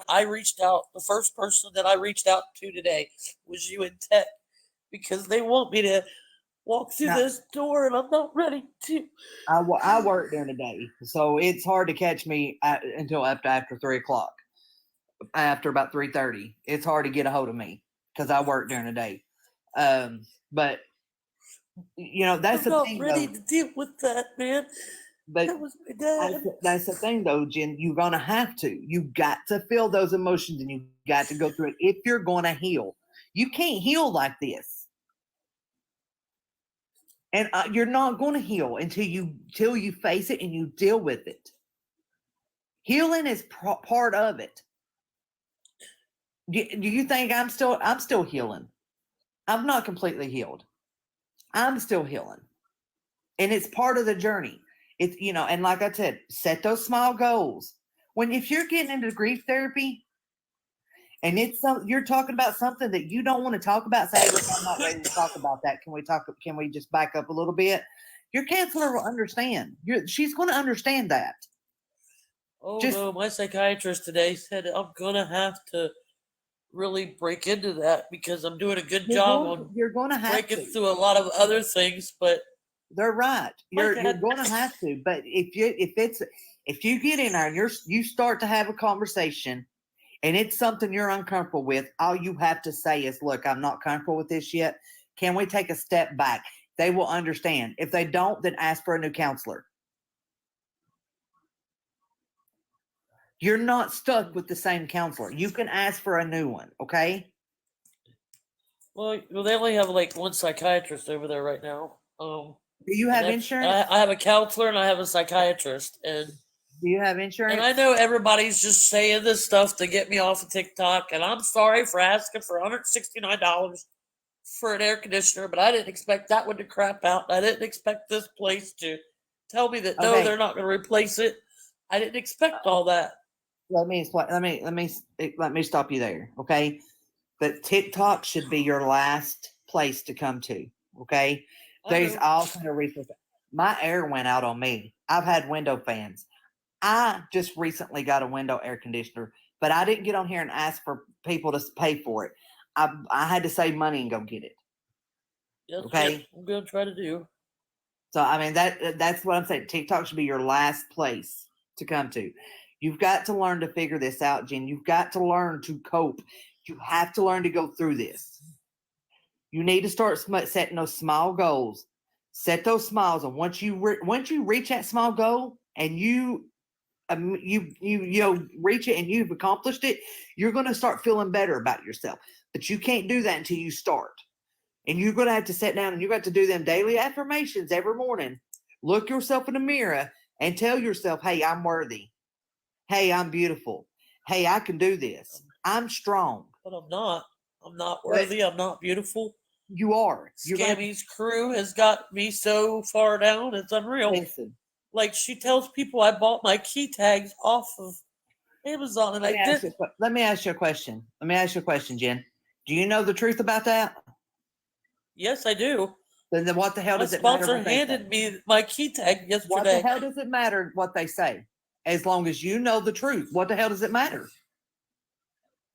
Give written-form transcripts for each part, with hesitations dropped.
I reached out. The first person that I reached out to today was you in tech because they want me to walk through Now, this door and I'm not ready to. I work during the day, so it's hard to catch me until after 3 o'clock. After about 3:30, it's hard to get a hold of me because I work during the day. But that's I'm the not thing ready though. to deal with that, man. But That was my dad. that's the thing though, Jen. You're gonna have to. You got to feel those emotions, and you got to go through it if you're gonna heal. You can't heal like this, and you're not gonna heal until you face it and you deal with it. Healing is part of it. Do you think I'm still healing? I'm not completely healed. I'm still healing. And it's part of the journey. And like I said, set those small goals. If you're getting into grief therapy and you're talking about something that you don't want to talk about, say, look, I'm not ready to talk about that. Can we just back up a little bit? Your counselor will understand. She's going to understand that. Oh Just no, my psychiatrist today said I'm gonna have to really break into that because I'm doing a good job on you're going to have breaking to. through a lot of other things. But They're right. my You're dad, going to have to. But if you get in there and you start to have a conversation and it's something you're uncomfortable with, all you have to say is, look, I'm not comfortable with this yet. Can we take a step back? They will understand. If they don't, then ask for a new counselor. You're not stuck with the same counselor. You can ask for a new one, okay? well, they only have like one psychiatrist over there right now. Do you And have that's insurance? I have a counselor and I have a psychiatrist, Do you have and I insurance? know everybody's just saying this stuff to get me off of TikTok, and I'm sorry for asking for $169 for an air conditioner, but I didn't expect that one to crap out. I didn't expect this place to tell me that no, they're Okay, not going to replace it. I didn't expect all that. let me explain. Let me stop you there, okay? But TikTok should be your last place to come to. Okay. I There's know. all kind of reasons. My air went out on me. I've had window fans. I just recently got a window air conditioner, but I didn't get on here and ask for people to pay for it. I had to save money and go get it. That's what Okay. I'm going to try to do. So I mean that's what I'm saying. TikTok should be your last place to come to. You've got to learn to figure this out, Jen. You've got to learn to cope. You have to learn to go through this. You need to start setting those small goals. Set those smiles, and once you reach that small goal, and you reach it, and you've accomplished it, you're going to start feeling better about yourself. But you can't do that until you start. And you're going to have to sit down and you're going to have to do them daily affirmations every morning. Look yourself in the mirror and tell yourself, "Hey, I'm worthy. Hey, I'm beautiful. Hey, I can do this. I'm strong." But I'm not. I'm not But worthy. I'm not beautiful. you are. You're going to Scammy's crew has got me so far down, it's unreal. listen. Like, she tells people I bought my key tags off of Amazon, and Let I me ask you. didn't. Let me ask you a question. Let me ask you a question, Jen. Do you know the truth about that? Yes, I do. Then what the hell My does it matter sponsor what they say? handed me my key tag What the yesterday. hell does it matter what they say? As long as you know the truth, what the hell does it matter?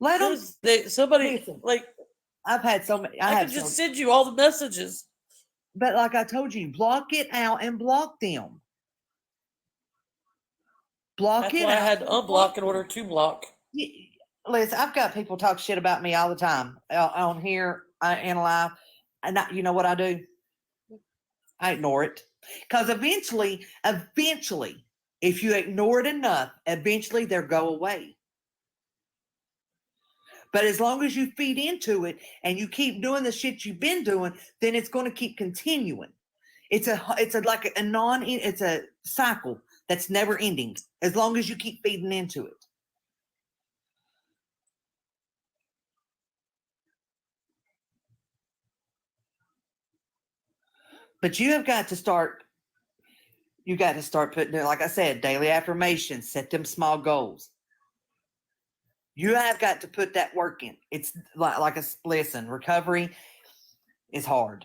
Let them Because somebody, listen. like, I've had so many. I I have could just so, send you all the messages. but like I told you, block it out and block them. Block That's it why I out had to and block unblock in order them. to block. Listen, I've got people talk shit about me all the time on here in live, and you know what I do? I ignore it because eventually, if you ignore it enough, eventually they'll go away. But as long as you feed into it and you keep doing the shit you've been doing, then it's going to keep continuing. It's a like a non it's a cycle that's never ending as long as you keep feeding into it. But you got to start putting it, like I said, daily affirmations, set them small goals. You have got to put that work in. It's listen, recovery is hard.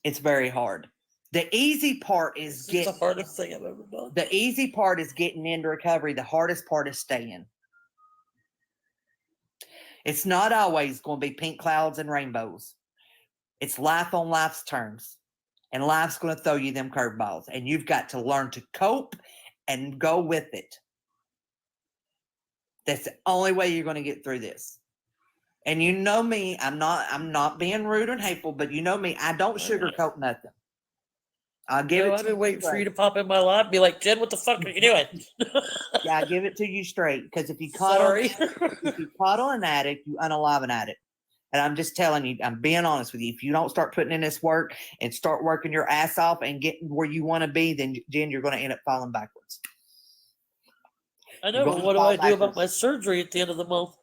It's very hard. The easy part is This is the get hardest thing I've ever done. the easy part is getting into recovery. The hardest part is staying. It's not always going to be pink clouds and rainbows. It's life on life's terms. And life's going to throw you them curveballs. And you've got to learn to cope and go with it. That's the only way you're going to get through this. And you know me, I'm not being rude and hateful, but you know me, I don't sugarcoat nothing. I'll give it to I've been waiting for straight. you to pop in my life and be like, Jen, what the fuck are you doing? Yeah, I give it to you straight. Because if you Sorry. coddle an addict, you unalive an addict. And I'm just telling you, I'm being honest with you. If you don't start putting in this work and start working your ass off and getting where you want to be, then Jen, you're going to end up falling backwards. I know, but what do I do about my surgery at the end of the month?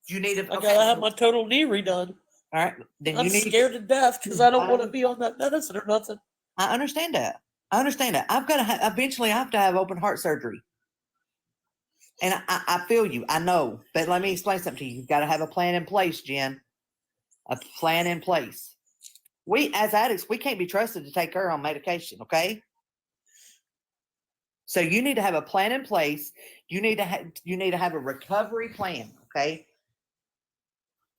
You need to. I gotta have my total knee redone. All right, then I'm you need scared to death because I don't want to be on that medicine or nothing. I understand that. I've got to eventually I have to have open heart surgery. And I feel you. I know. But let me explain something to you. You've got to have a plan in place, Jen. A plan in place. We, as addicts, we can't be trusted to take care on medication, okay? So you need to have a plan in place. You need to have a recovery plan, okay?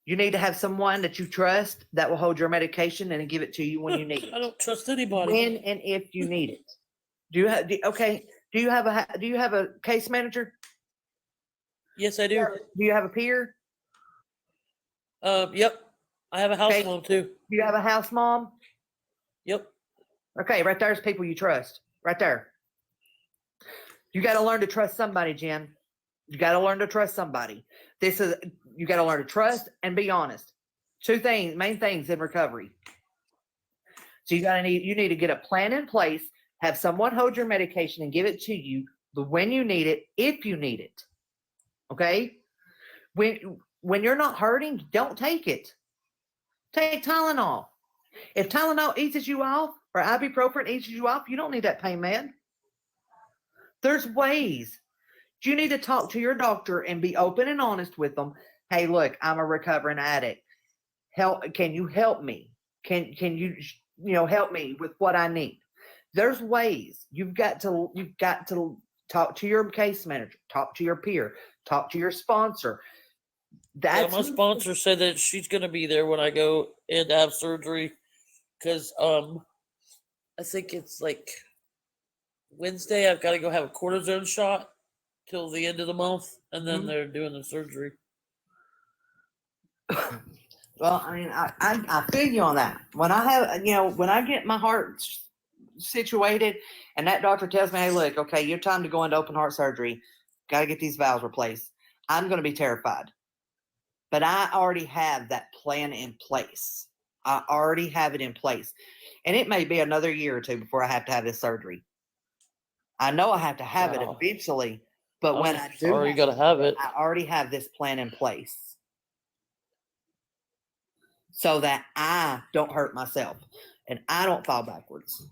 You need to have someone that you trust that will hold your medication and give it to you when you need it. I don't trust anybody. When and if you need it. Do you have a case manager? Yes, I do. Do you have a peer? Yep. I have a house mom too. Do you have a house mom? Yep. Okay, right there's people you trust. Right there. You got to learn to trust somebody, Jen. You got to learn to trust somebody. You got to learn to trust and be honest. Two main things in recovery. So you need to get a plan in place, have someone hold your medication and give it to you when you need it, if you need it. Okay? When you're not hurting, don't take it. Take Tylenol. If Tylenol eases you off or ibuprofen eases you off, you don't need that pain med. There's ways. You need to talk to your doctor and be open and honest with them. Hey, look, I'm a recovering addict. Can you help me? Can you help me with what I need? There's ways. You've got to talk to your case manager, talk to your peer, talk to your sponsor. My sponsor said that she's gonna be there when I go in to have surgery, because I think it's like Wednesday. I've got to go have a cortisone shot till the end of the month, and then they're doing the surgery. Well, I mean, I feel you on that. When I get my heart situated, and that doctor tells me, "Hey, look, okay, your time to go into open heart surgery. Got to get these valves replaced." I'm going to be terrified. But I already have that plan in place. I already have it in place. And it may be another year or two before I have to have this surgery. I know I have to have it eventually, but when I do, you got to have it. I already have this plan in place so that I don't hurt myself and I don't fall backwards.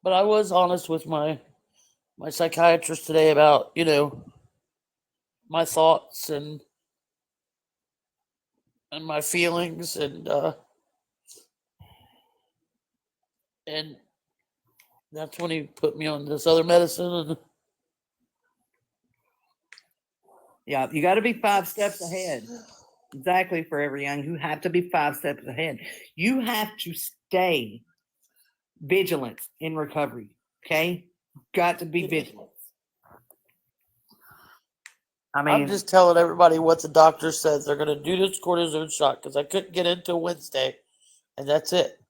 But I was honest with my psychiatrist today about, my thoughts and my feelings, and that's when he put me on this other medicine. And yeah, you got to be 5 steps ahead. Exactly, Forever Young. You have to be 5 steps ahead. You have to stay vigilant in recovery. Okay, got to be vigilant. I mean, I'm just telling everybody what the doctor says. They're going to do this cortisone shot because I couldn't get in till Wednesday, and that's it.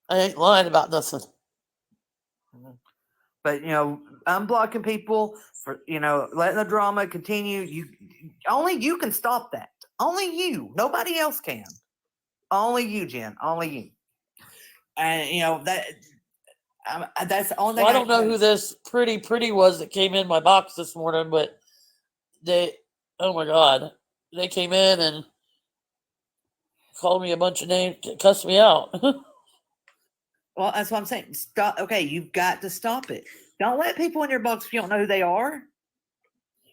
I ain't lying about nothing. But unblocking people for letting the drama continue. Only you can stop that. Only you. Nobody else can. Only you, Jen. Only you. And that's the only thing. Well, I don't know who this pretty was that came in my box this morning, but oh my God, they came in and called me a bunch of names, cussed me out. Well, that's what I'm saying. Stop. Okay, you've got to stop it. Don't let people in your box if you don't know who they are.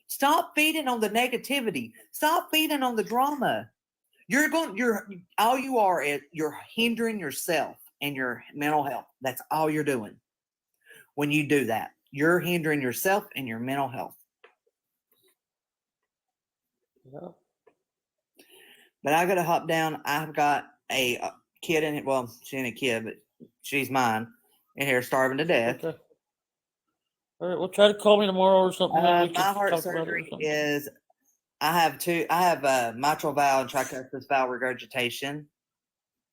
Stop feeding on the negativity. Stop feeding on the drama. You're hindering yourself and your mental health. That's all you're doing. When you do that, you're hindering yourself and your mental health. Yeah. But I got to hop down. I've got a kid in it. Well, she ain't a kid, but she's mine in here starving to death. Okay. All right. Well, try to call me tomorrow or something. Then we My can heart talk about it or surgery something. is I have mitral valve and tricuspid valve regurgitation.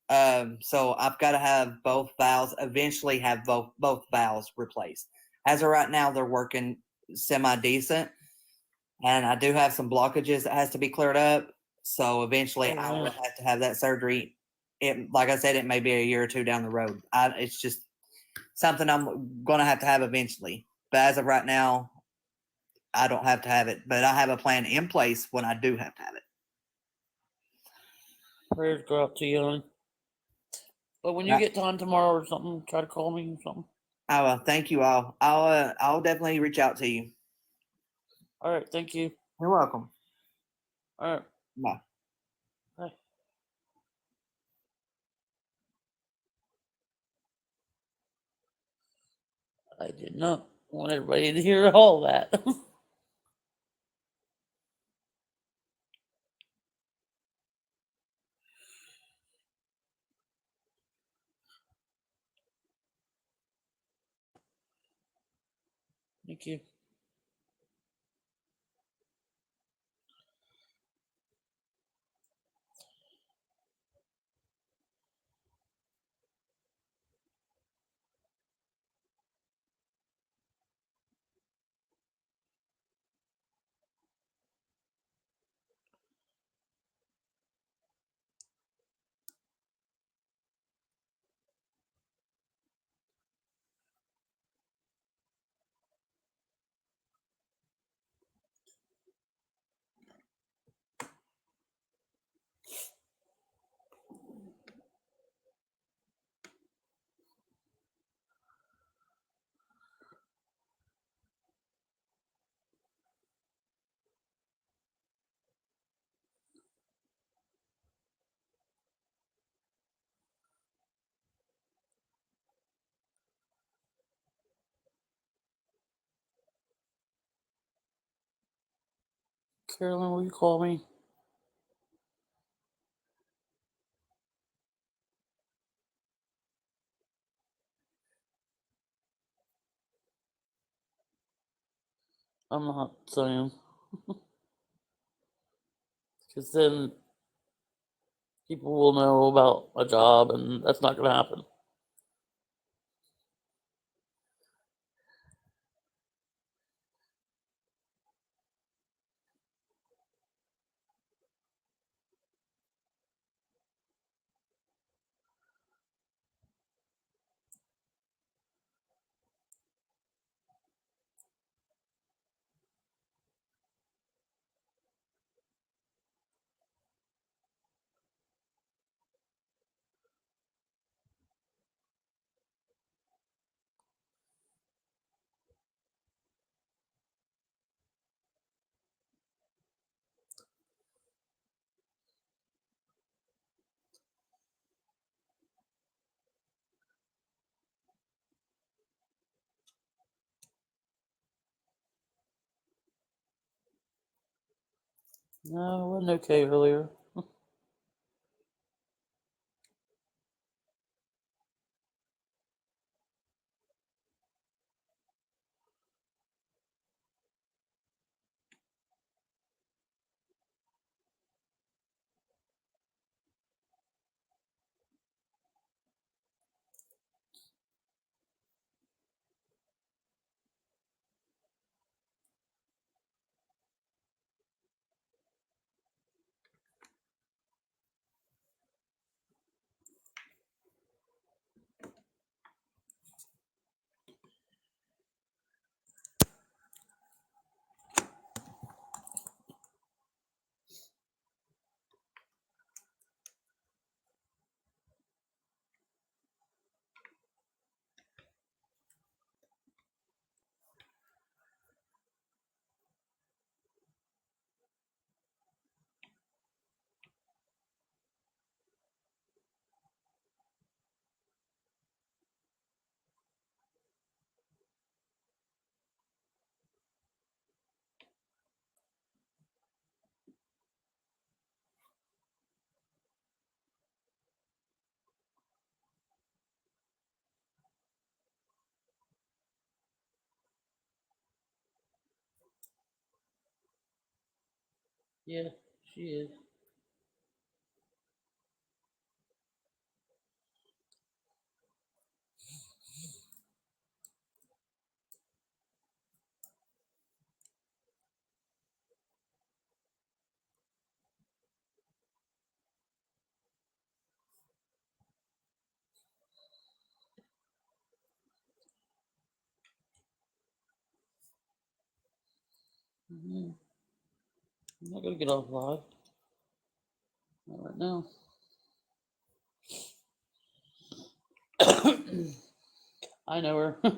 So I've got to have both valves. Eventually, have both valves replaced. As of right now, they're working semi decent, and I do have some blockages that has to be cleared up. So eventually, Oh, I will man. have to have that surgery. It, like I said, it may be a year or two down the road. It's just something I'm going to have eventually. But as of right now, I don't have to have it. But I have a plan in place when I do have to have it. Prayers go out to you, honey. But when you Uh, get time tomorrow or something, try to call me or something. I will. Thank you all. I'll definitely reach out to you. All right. Thank you. You're welcome. All right. Bye. Bye. I did not want everybody to hear all that. Thank you. Carolyn, will you call me? I'm not saying. Because then people will know about my job, and that's not going to happen. No, it wasn't okay earlier. Yeah, she is. Mhm. I'm not gonna get off live. Not right now. I know her. A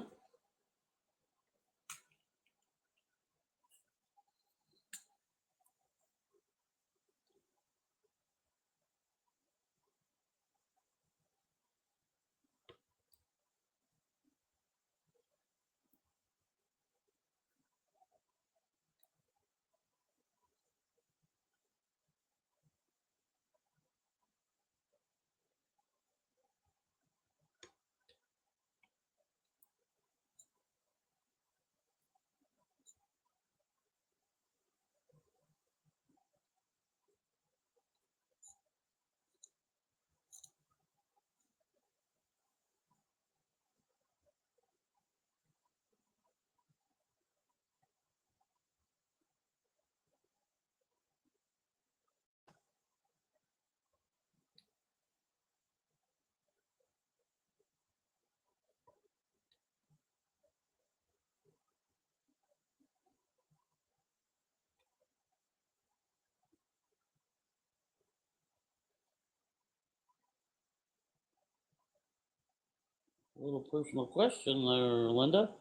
little personal question there, Linda.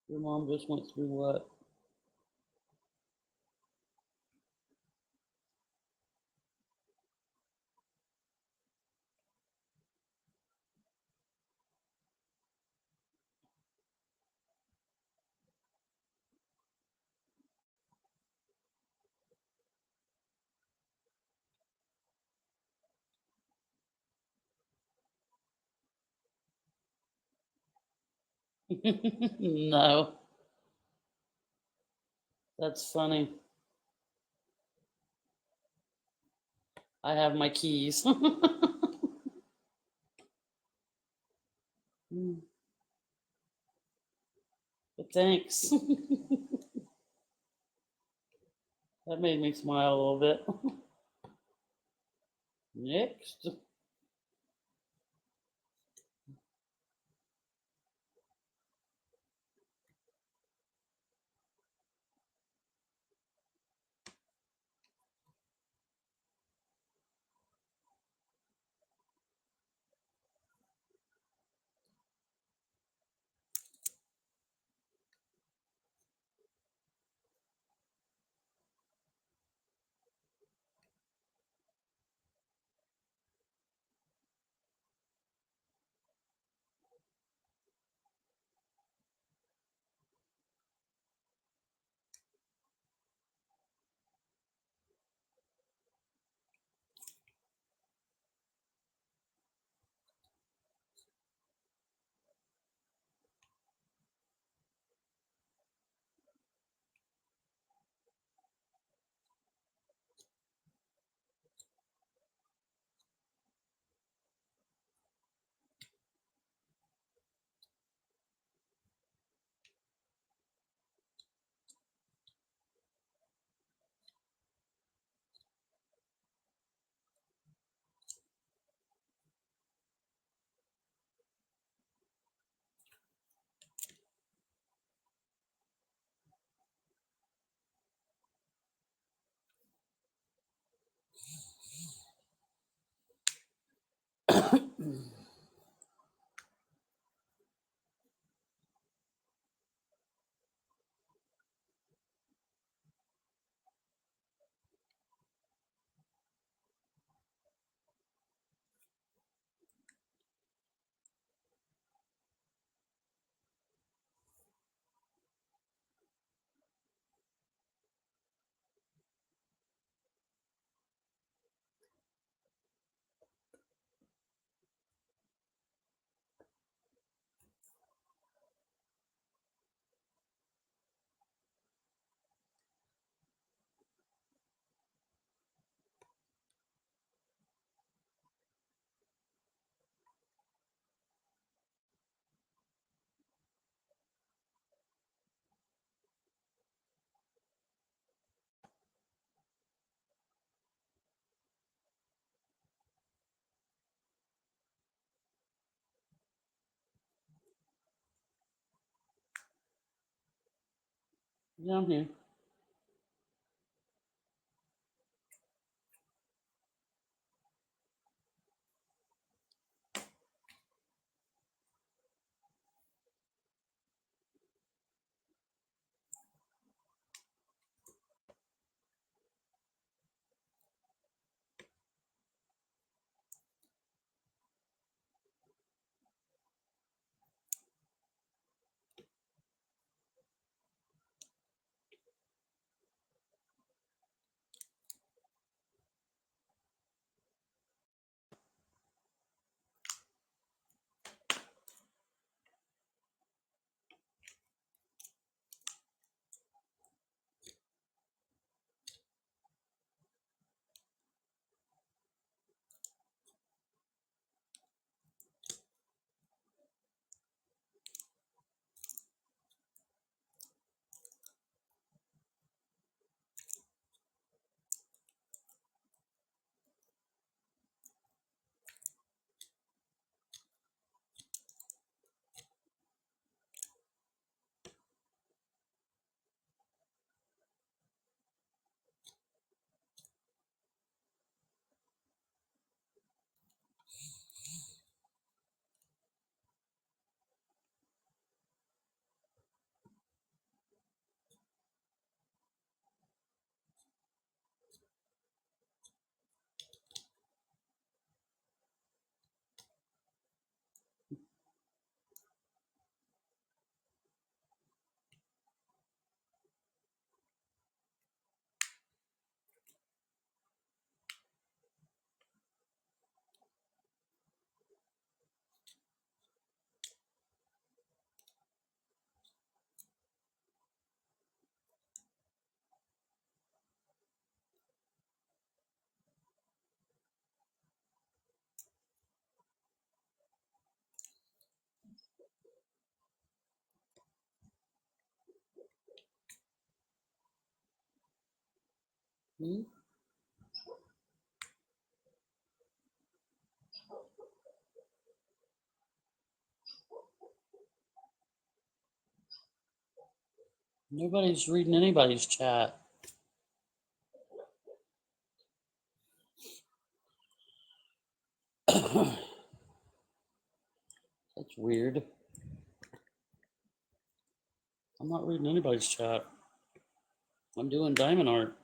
Your mom just went through what? No, that's funny. I have my keys. Mm, but thanks. That made me smile a little bit. Next. Yeah, I'm here. Hmm? Nobody's reading anybody's chat. That's weird. I'm not reading anybody's chat. I'm doing diamond art.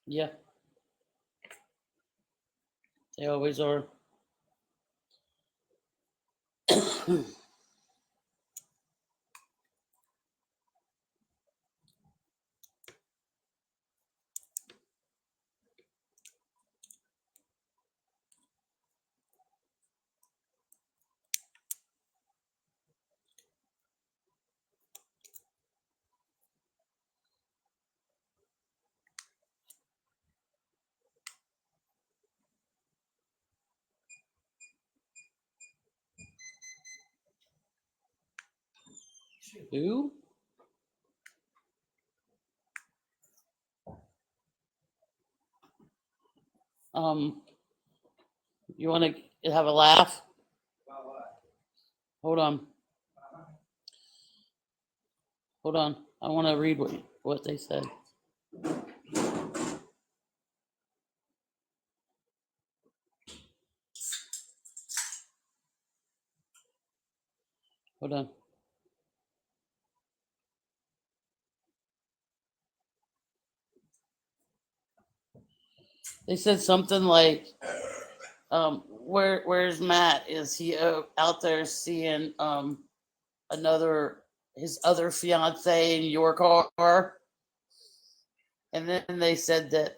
Yeah, they always are. Who? You want to have a laugh? Hold on. Hold on. I want to read what they said. Hold on. They said something like, where's Matt? Is he out there seeing his other fiance in your car? And then they said that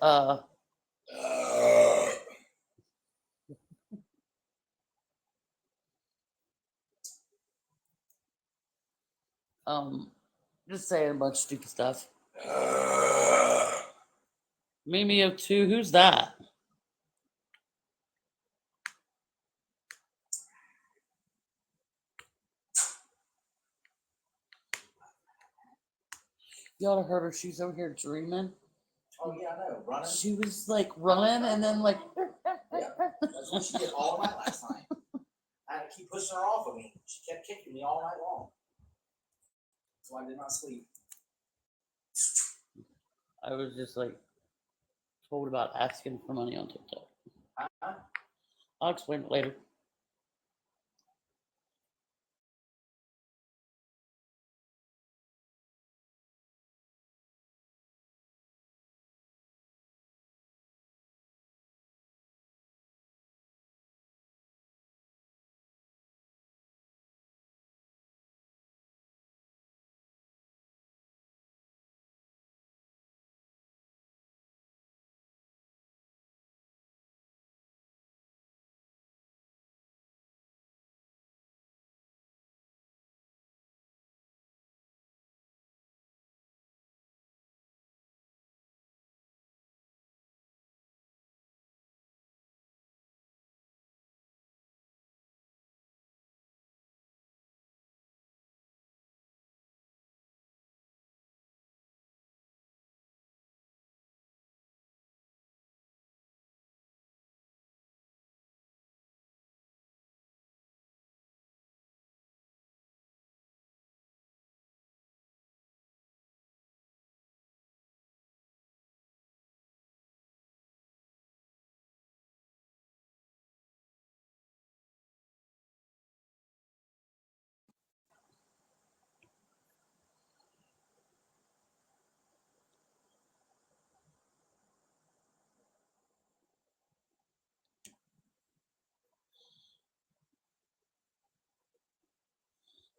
just saying a bunch of stupid stuff. Mimi of two, who's that? You ought to heard her. She's over here dreaming. Oh yeah, I know. Running. She was like running and then like. Yeah, that's what she did all night last night. I had to keep pushing her off of me. She kept kicking me all night long. So I did not sleep. I was just like told about asking for money on TikTok. I'll explain it later.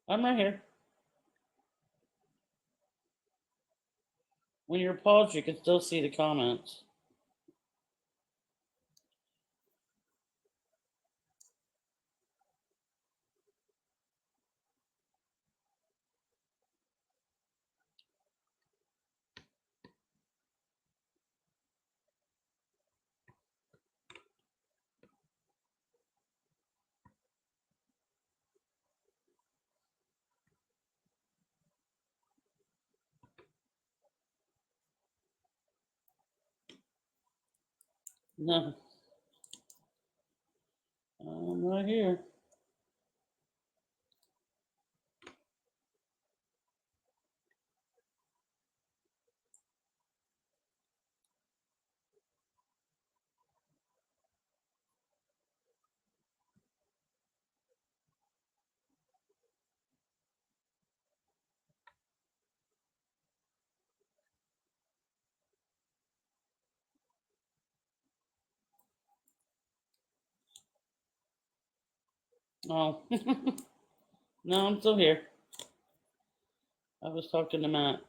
I'm right here. When you're paused, you can still see the comments. No, I'm right here. Oh, no, I'm still here. I was talking to Matt.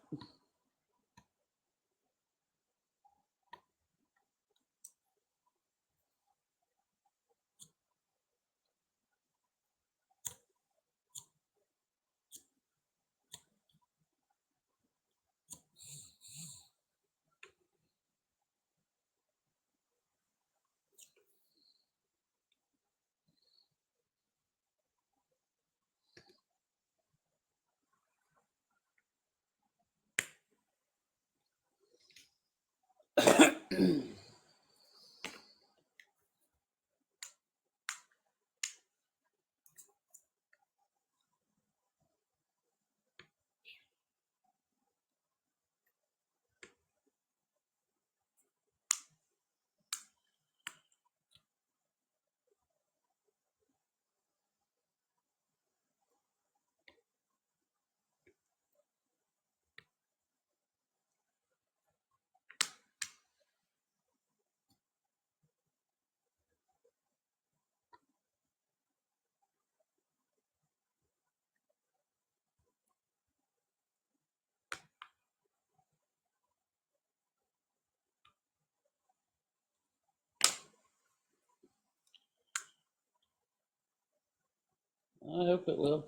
I hope it will.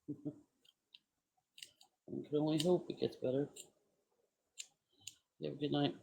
I can only hope it gets better. You have a good night.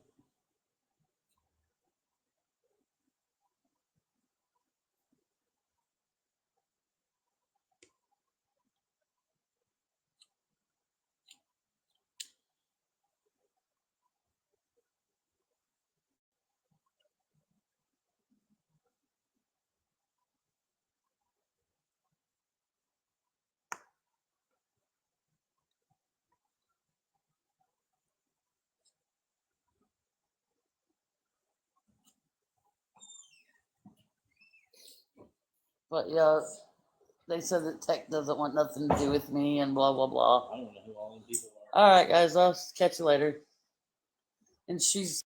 But yeah, they said that tech doesn't want nothing to do with me and blah blah blah. I don't know who all these people are. All right, guys, I'll catch you later. And she's